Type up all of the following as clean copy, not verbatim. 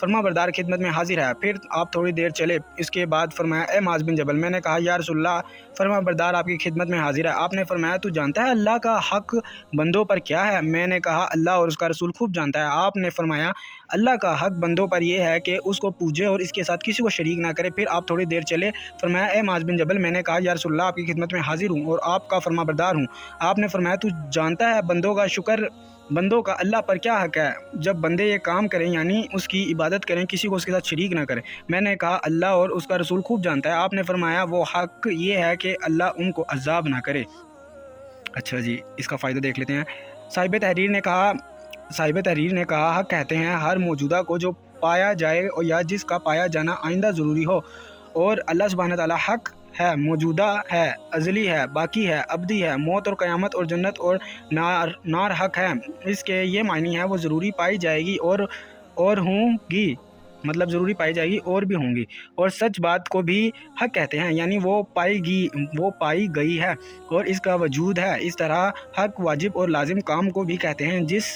فرما بردار خدمت میں حاضر ہے۔ پھر آپ تھوڑی دیر چلے، اس کے بعد فرمایا اے معاذ بن جبل، میں نے کہا یا رسول اللہ فرما بردار آپ کی خدمت میں حاضر ہے۔ آپ نے فرمایا تو جانتا ہے اللہ کا حق بندوں پر کیا ہے؟ میں نے کہا اللہ اور اس کا رسول خوب جانتا ہے۔ آپ نے فرمایا اللہ کا حق بندوں پر یہ ہے کہ اس کو پوجے اور اس کے ساتھ کسی کو شریک نہ کرے۔ پھر آپ تھوڑی دیر چلے، فرمایا اے معاذ بن جبل، میں نے کہا یا رسول اللہ آپ کی خدمت میں حاضر ہوں اور آپ کا فرما بردار ہوں۔ آپ نے فرمایا تو جانتا ہے بندوں کا اللہ پر کیا حق ہے جب بندے یہ کام کریں، یعنی اس کی عبادت کریں، کسی کو اس کے ساتھ شریک نہ کریں؟ میں نے کہا اللہ اور اس کا رسول خوب جانتا ہے۔ آپ نے فرمایا وہ حق یہ ہے کہ اللہ ان کو عذاب نہ کرے۔ اچھا جی، اس کا فائدہ دیکھ لیتے ہیں۔ صاحب تحریر نے کہا حق کہتے ہیں ہر موجودہ کو جو پایا جائے یا جس کا پایا جانا آئندہ ضروری ہو، اور اللہ سبحانہ تعالیٰ حق ہے، موجودہ ہے، ازلی ہے، باقی ہے، ابدی ہے۔ موت اور قیامت اور جنت اور نار حق ہے۔ اس کے یہ معنی ہے وہ ضروری پائی جائے گی اور ہوں گی، مطلب ضروری پائی جائے گی اور بھی ہوں گی۔ اور سچ بات کو بھی حق کہتے ہیں، یعنی وہ پائی گئی ہے اور اس کا وجود ہے۔ اس طرح حق واجب اور لازم کام کو بھی کہتے ہیں جس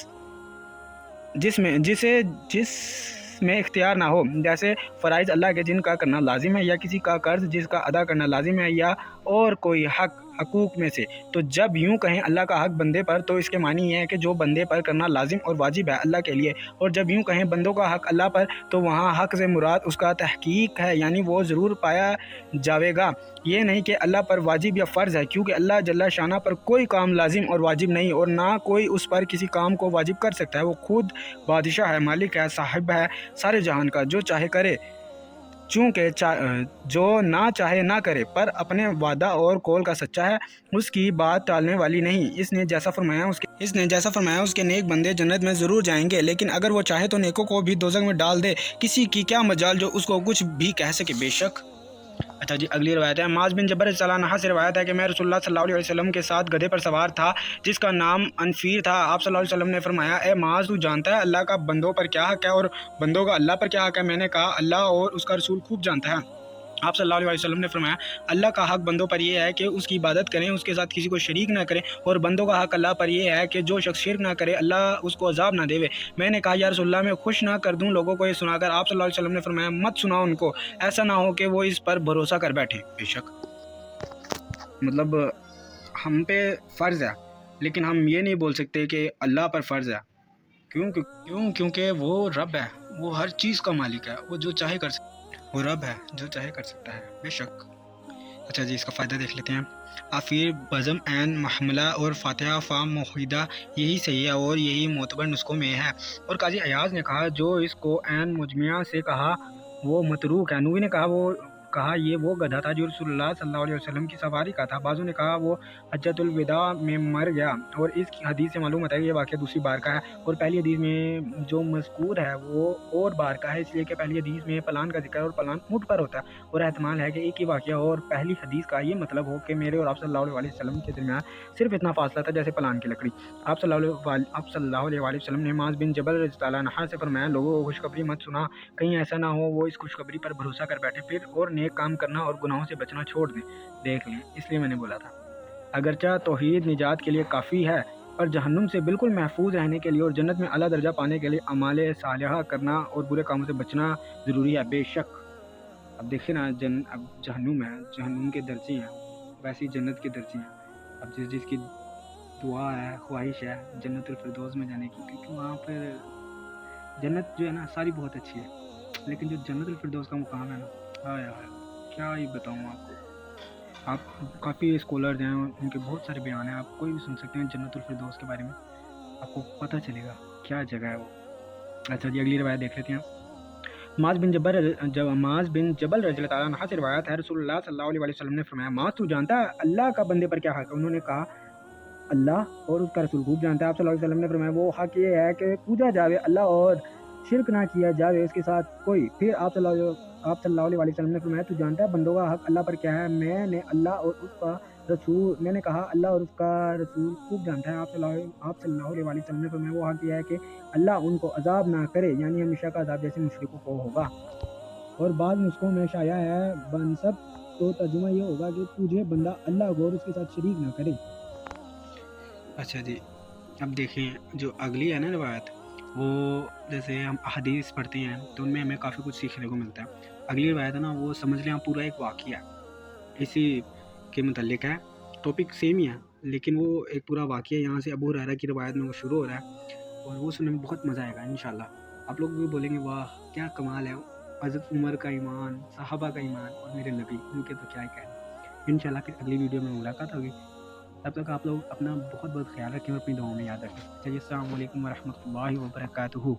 میں اختیار نہ ہو، جیسے فرائض اللہ کے جن کا کرنا لازم ہے، یا کسی کا قرض جس کا ادا کرنا لازم ہے، یا اور کوئی حقوق میں سے۔ تو جب یوں کہیں اللہ کا حق بندے پر، تو اس کے معنی یہ ہے کہ جو بندے پر کرنا لازم اور واجب ہے اللہ کے لیے، اور جب یوں کہیں بندوں کا حق اللہ پر، تو وہاں حق سے مراد اس کا تحقیق ہے، یعنی وہ ضرور پایا جاوے گا۔ یہ نہیں کہ اللہ پر واجب یا فرض ہے، کیونکہ اللہ جل شانہ پر کوئی کام لازم اور واجب نہیں، اور نہ کوئی اس پر کسی کام کو واجب کر سکتا ہے۔ وہ خود بادشاہ ہے، مالک ہے، صاحب ہے سارے جہان کا، جو چاہے کرے، چونکہ جو نہ چاہے نہ کرے، پر اپنے وعدہ اور قول کا سچا ہے، اس کی بات ٹالنے والی نہیں۔ اس نے جیسا فرمایا اس کے نیک بندے جنت میں ضرور جائیں گے، لیکن اگر وہ چاہے تو نیکوں کو بھی دوزخ میں ڈال دے، کسی کی کیا مجال جو اس کو کچھ بھی کہہ سکے، بے شک۔ اچھا جی، اگلی روایت ہے۔ معاذ بن جبل رضی اللہ عنہ سے روایت ہے کہ میں رسول اللہ صلی اللہ علیہ وسلم کے ساتھ گدھے پر سوار تھا جس کا نام انفیر تھا۔ آپ صلی اللہ علیہ وسلم نے فرمایا اے معاذ، تو جانتا ہے اللہ کا بندوں پر کیا حق ہے اور بندوں کا اللہ پر کیا حق ہے؟ میں نے کہا اللہ اور اس کا رسول خوب جانتا ہے۔ آپ صلی اللہ علیہ وسلم نے فرمایا اللہ کا حق بندوں پر یہ ہے کہ اس کی عبادت کریں، اس کے ساتھ کسی کو شریک نہ کریں، اور بندوں کا حق اللہ پر یہ ہے کہ جو شخص شرک نہ کرے اللہ اس کو عذاب نہ دے۔ میں نے کہا یا رسول اللہ میں خوش نہ کر دوں لوگوں کو یہ سنا کر؟ آپ صلی اللہ علیہ وسلم نے فرمایا مت سناؤ ان کو، ایسا نہ ہو کہ وہ اس پر بھروسہ کر بیٹھے۔ بے شک، مطلب ہم پہ فرض ہے، لیکن ہم یہ نہیں بول سکتے کہ اللہ پر فرض ہے۔ کیونکہ وہ رب ہے، وہ ہر چیز کا مالک ہے، وہ جو چاہے کر سکتا ہے، وہ رب ہے جو چاہے کر سکتا ہے، بے شک۔ اچھا جی، اس کا فائدہ دیکھ لیتے ہیں۔ آفیر بزم عین محملہ اور فاتحہ فا موحدہ یہی صحیح ہے اور یہی معتبر نسخوں میں ہے۔ اور قاضی ایاز نے کہا جو اس کو عین مجمعہ سے کہا وہ متروک ہے۔ نووی نے کہا یہ وہ گدھا تھا جو رسول اللہ صلی اللہ علیہ وسلم کی سواری کا تھا۔ بعضوں نے کہا وہ حجۃ الوداع میں مر گیا، اور اس حدیث سے معلوم ہوتا ہے کہ یہ واقعہ دوسری بار کا ہے، اور پہلی حدیث میں جو مذکور ہے وہ اور بار کا ہے، اس لیے کہ پہلی حدیث میں پلان کا ذکر ہے اور پلان اونٹ پر ہوتا ہے، اور احتمال ہے کہ ایک ہی واقعہ اور پہلی حدیث کا یہ مطلب ہو کہ میرے اور آپ صلی اللہ علیہ وسلم کے درمیان صرف اتنا فاصلہ تھا جیسے پلان کی لکڑی۔ آپ صلی اللہ علیہ وسلم نے معاذ بن جبل رضی اللہ عنہ سے فرمایا لوگوں کو خوشخبری مت سنا، کہیں ایسا نہ ہو وہ اس خوشخبری پر بھروسہ کر بیٹھے پھر اور نیک کام کرنا اور گناہوں سے بچنا چھوڑ دیں۔ دیکھ لیں، اس لیے میں نے بولا تھا اگرچہ توحید نجات کے لیے کافی ہے، پر جہنم سے بالکل محفوظ رہنے کے لیے اور جنت میں اعلیٰ درجہ پانے کے لیے اعمال صالحہ کرنا اور برے کاموں سے بچنا ضروری ہے، بے شک۔ اب دیکھیں نا، اب جہنم ہے، جہنم کے درجے ہیں، ویسے ہی جنت کے درجے ہیں۔ اب جس کی دعا ہے، خواہش ہے جنت الفردوس میں جانے کی، کیونکہ وہاں پر جنت جو ہے نا ساری بہت اچھی ہے، لیکن جو جنت الفردوس کا مقام ہے نا، کیا ہی بتاؤں آپ کو۔ آپ کافی اسکالرز ہیں، ان کے بہت سارے بیان ہیں، آپ کوئی بھی سن سکتے ہیں جنت الفردوس کے بارے میں، آپ کو پتہ چلے گا کیا جگہ ہے وہ۔ اچھا جی، اگلی روایت دیکھ لیتے ہیں۔ معاذ بن جبل رضی اللہ عنہ سے روایت ہے رسول اللہ صلی اللہ علیہ وسلم نے فرمایا معاذ تو جانتا ہے اللہ کا بندے پر کیا حق ہے؟ انہوں نے کہا اللہ اور اس کا رسول خوب جانتا ہے۔ آپ صلی اللہ علیہ وسلم نے فرمایا وہ حق یہ ہے کہ پوجا جاوے اللہ اور شرک نہ کیا جاوے اس کے ساتھ کوئی۔ پھر آپ صلی اللہ علیہ وسلم نے فرمایا تو جانتا ہے بندوں کا حق اللہ پر کیا ہے؟ میں نے کہا اللہ اور اس کا رسول خوب جانتا ہے۔ آپ صلی اللہ علیہ وسلم نے فرمایا وہ حق یہ ہے کہ اللہ ان کو عذاب نہ کرے، یعنی ہمیشہ کا عذاب جیسے مشرکوں کو ہوگا۔ اور بعض نسخوں میں شائع ہے بنسب، تو ترجمہ یہ ہوگا کہ تجھے بندہ اللہ کو اور اس کے ساتھ شریک نہ کرے۔ اچھا جی، اب دیکھیں جو اگلی ہے نا روایت، وہ جیسے ہم احادیث پڑھتے ہیں تو ان میں ہمیں کافی کچھ سیکھنے کو ملتا ہے. اگلی روایت ہے نا وہ سمجھ لیں آپ پورا ایک واقعہ اسی کے متعلق ہے, ٹاپک سیم ہی ہے لیکن وہ ایک پورا واقعہ یہاں سے ابو ہریرہ کی روایت میں وہ شروع ہو رہا ہے اور وہ سننے میں بہت مزہ آئے گا انشاءاللہ. آپ لوگ بھی بولیں گے واہ کیا کمال ہے, حضرت عمر کا ایمان, صحابہ کا ایمان اور میرے نبی ان کے تو کیا ہی کہنا. انشاءاللہ پھر اگلی ویڈیو میں ملاقات ہوگی. تب تک آپ لوگ اپنا بہت بہت خیال رکھیں اور اپنی دعاؤں میں یاد رکھیں. چلیے السلام علیکم ورحمۃ اللہ وبرکاتہ.